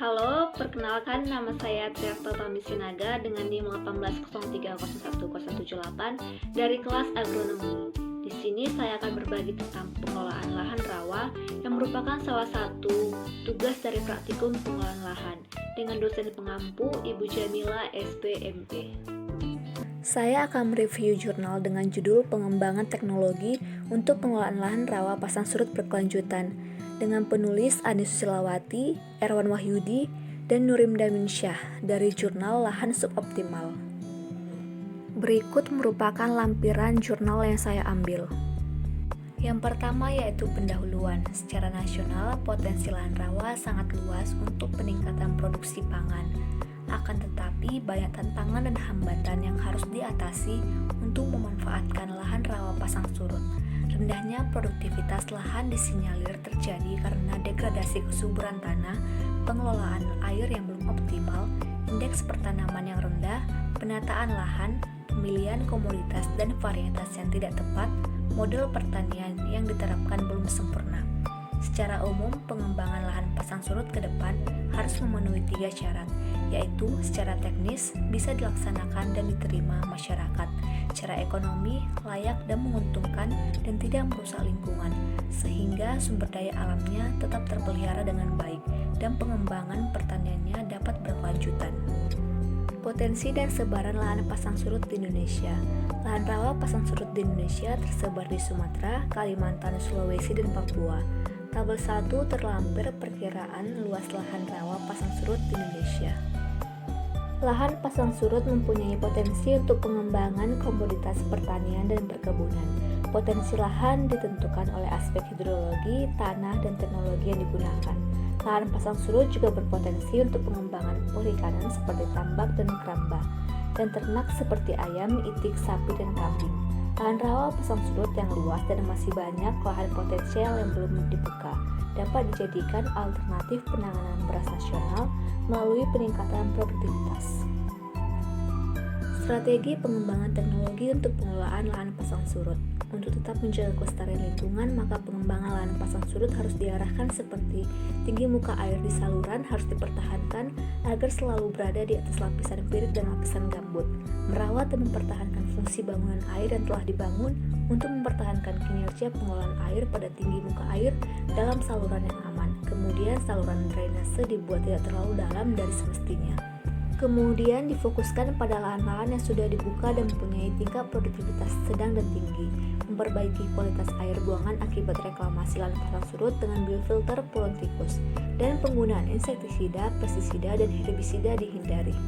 Halo, perkenalkan nama saya Triarto Tami Sinaga dengan NIM 1803010178 dari kelas agronomi. Di sini saya akan berbagi tentang pengelolaan lahan rawa yang merupakan salah satu tugas dari praktikum pengelolaan lahan dengan dosen pengampu Ibu Jamila SPMP. Saya akan mereview jurnal dengan judul Pengembangan Teknologi untuk Pengelolaan Lahan Rawa Pasang Surut Berkelanjutan dengan penulis Ani Susilawati, Erwan Wahyudi, dan Nurim Daminsyah dari jurnal Lahan Suboptimal. Berikut merupakan lampiran jurnal yang saya ambil. Yang pertama yaitu pendahuluan. Secara nasional, potensi lahan rawa sangat luas untuk peningkatan produksi pangan. Akan tetapi, banyak tantangan dan hambatan yang harus diatasi untuk memanfaatkan lahan rawa pasang surut. Rendahnya produktivitas lahan disinyalir terjadi karena degradasi kesuburan tanah, pengelolaan air yang belum optimal, indeks pertanaman yang rendah, penataan lahan, pemilihan komoditas dan varietas yang tidak tepat, model pertanian yang diterapkan belum sempurna. Secara umum, pengembangan lahan pasang surut ke depan harus memenuhi 3 syarat, yaitu secara teknis bisa dilaksanakan dan diterima masyarakat, secara ekonomi layak dan menguntungkan dan tidak merusak lingkungan, sehingga sumber daya alamnya tetap terpelihara dengan baik dan pengembangan pertaniannya dapat berkelanjutan. Potensi dan sebaran lahan pasang surut di Indonesia. Lahan rawa pasang surut di Indonesia tersebar di Sumatera, Kalimantan, Sulawesi, dan Papua. Tabel 1 terlampir perkiraan luas lahan rawa pasang surut di Indonesia. Lahan pasang surut mempunyai potensi untuk pengembangan komoditas pertanian dan perkebunan. Potensi lahan ditentukan oleh aspek hidrologi, tanah, dan teknologi yang digunakan. Lahan pasang surut juga berpotensi untuk pengembangan perikanan seperti tambak dan keramba, dan ternak seperti ayam, itik, sapi, dan kambing. Lahan rawa pasang surut yang luas dan masih banyak lahan potensial yang belum dibuka dapat dijadikan alternatif penanganan beras nasional melalui peningkatan produktivitas. Strategi pengembangan teknologi untuk pengelolaan lahan pasang surut. Untuk tetap menjaga kelestarian lingkungan, maka pengembangan lahan pasang surut harus diarahkan seperti tinggi muka air di saluran harus dipertahankan agar selalu berada di atas lapisan pirit dan lapisan gambut. Merawat dan mempertahankan fungsi bangunan air yang telah dibangun untuk mempertahankan kinerja pengelolaan air pada tinggi muka air dalam saluran yang aman. Kemudian saluran drainase dibuat tidak terlalu dalam dari semestinya. Kemudian difokuskan pada lahan-lahan yang sudah dibuka dan mempunyai tingkat produktivitas sedang dan tinggi. Memperbaiki kualitas air buangan akibat reklamasi lahan pasang surut dengan biofilter pulon tikus. Dan penggunaan insektisida, pestisida, dan herbisida dihindari.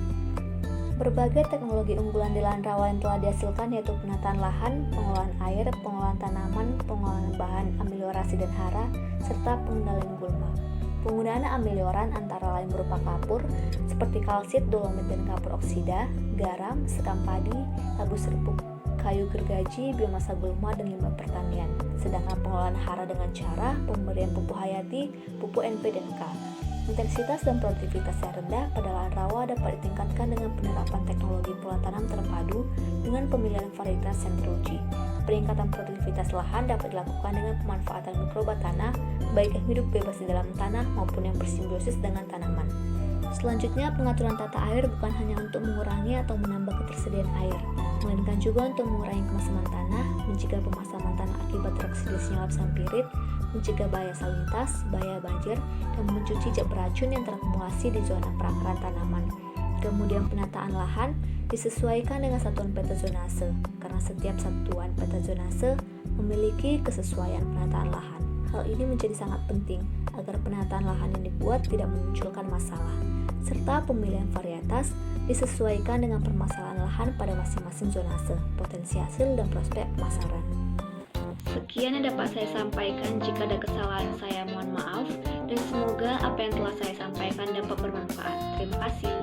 Berbagai teknologi unggulan di lahan rawa yang telah dihasilkan yaitu penataan lahan, pengelolaan air, pengelolaan tanaman, pengelolaan bahan ameliorasi dan hara, serta pengendalian gulma. Penggunaan amelioran antara lain berupa kapur seperti kalsit, dolomit, dan kapur oksida, garam, sekam padi, labu serbuk, kayu gergaji, biomasa gulma, dan limbah pertanian. Sedangkan pengelolaan hara dengan cara pemberian pupuk hayati, pupuk NP dan K. Intensitas dan produktivitas yang rendah pada lahan rawa dapat ditingkatkan dengan penerapan teknologi pola tanam terpadu dengan pemilihan varietas yang teruji. Peningkatan produktivitas lahan dapat dilakukan dengan pemanfaatan mikroba tanah, baik yang hidup bebas di dalam tanah maupun yang bersimbiosis dengan tanaman. Selanjutnya, pengaturan tata air bukan hanya untuk mengurangi atau menambah ketersediaan air, melainkan juga untuk mengurangi kemasaman tanah, mencegah pemasaman tanah akibat teroksidasinya lapisan pirit, mencegah bahaya salinitas, bahaya banjir, dan mencuci zat beracun yang terakumulasi di zona perakaran tanaman. Kemudian penataan lahan disesuaikan dengan satuan petazonase, karena setiap satuan petazonase memiliki kesesuaian penataan lahan. Hal ini menjadi sangat penting agar penataan lahan yang dibuat tidak memunculkan masalah, serta pemilihan varietas disesuaikan dengan permasalahan lahan pada masing-masing zonase, potensi hasil, dan prospek pemasaran. Sekian yang dapat saya sampaikan. Jika ada kesalahan, saya mohon maaf, dan semoga apa yang telah saya sampaikan dapat bermanfaat. Terima kasih.